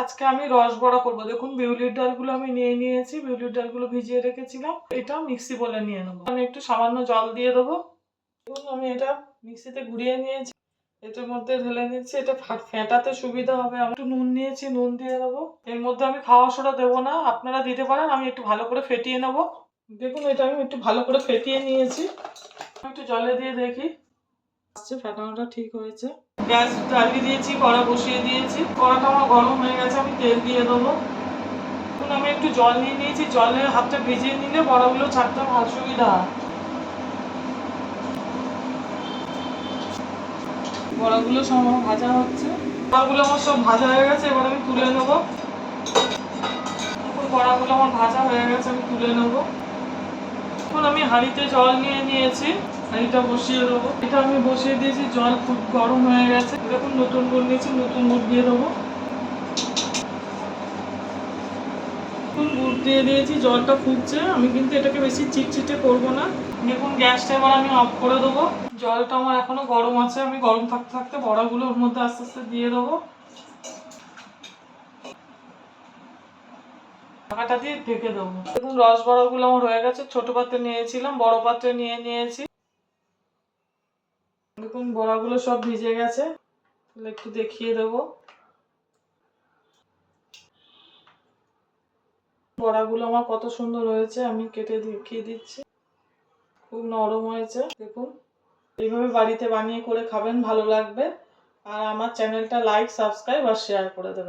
আজকে আমি রস বড়া করবো। দেখুন বিউলির ডালগুলো আমি নিয়ে নিয়েছি, বিউলির ডালগুলো ভিজিয়ে রেখেছিলাম। এটা মিক্সি বলে নিয়ে নেবো। আমি একটু সামান্য জল দিয়ে দেবো। দেখুন আমি এটা মিক্সিতে ঘুরিয়ে নিয়েছি, এটার মধ্যে ঢেলে নিচ্ছি। এটা ফেটাতে সুবিধা হবে। আমি একটু নুন নিয়েছি, নুন দিয়ে দেবো। এর মধ্যে আমি খাওয়া সোডা দেবো না, আপনারা দিতে পারেন। আমি একটু ভালো করে ফেটিয়ে নেবো। দেখুন এটা আমি একটু ভালো করে ফেটিয়ে নিয়েছি। একটু জলে দিয়ে দেখি ফেটানোটা ঠিক হয়েছে। গ্যাস জ্বালিয়ে দিয়েছি, কড়া বসিয়ে দিয়েছি। কড়াটা আমার গরম হয়ে গেছে, আমি তেল দিয়ে দেবো। এখন আমি একটু জল নিয়ে নিয়েছি, জলে হাতটা ভিজিয়ে নিলে বড়াগুলো ছাড়তে ভালো সুবিধা হয়। বড়াগুলো সব আমার ভাজা হচ্ছে। বড়াগুলো আমার সব ভাজা হয়ে গেছে, এবার আমি তুলে নেবো। বড়াগুলো আমার ভাজা হয়ে গেছে, আমি তুলে নেবো। এখন আমি হাঁড়িতে জল নিয়ে নিয়েছি, হাঁড়িটা বসিয়ে দেবো। এটা আমি বসিয়ে দিয়েছি, জল খুব গরম হয়ে গেছে। দেখুন নতুন গুড় নিয়েছি, নতুন গুড় দিয়ে দেবো। গুড় দিয়ে দিয়েছি, জলটা ফুটছে। আমি কিন্তু এটাকে বেশি চিটচিটে করবো না। দেখুন গ্যাসটা এবার আমি অফ করে দেবো। জলটা আমার এখনো গরম আছে, আমি গরম থাকতে থাকতে বড়াগুলো ওর মধ্যে আস্তে আস্তে দিয়ে দেবো। ঢাকাটা দিয়ে ঢেকে দেবো। দেখুন রস বড়াগুলো আমার হয়ে গেছে। ছোট পাত্রে নিয়েছিলাম, বড় পাত্রে নিয়ে নিয়েছি। দেখুন বড়াগুলো সব ভিজে গেছে, একটু দেখিয়ে দেবো। বড়াগুলো আমার কত সুন্দর হয়েছে, আমি কেটে দেখিয়ে দিচ্ছি। খুব নরম হয়েছে। দেখুন এইভাবে বাড়িতে বানিয়ে করে খাবেন, ভালো লাগবে। আর আমার চ্যানেলটা লাইক, সাবস্ক্রাইব আর শেয়ার করে দেবেন।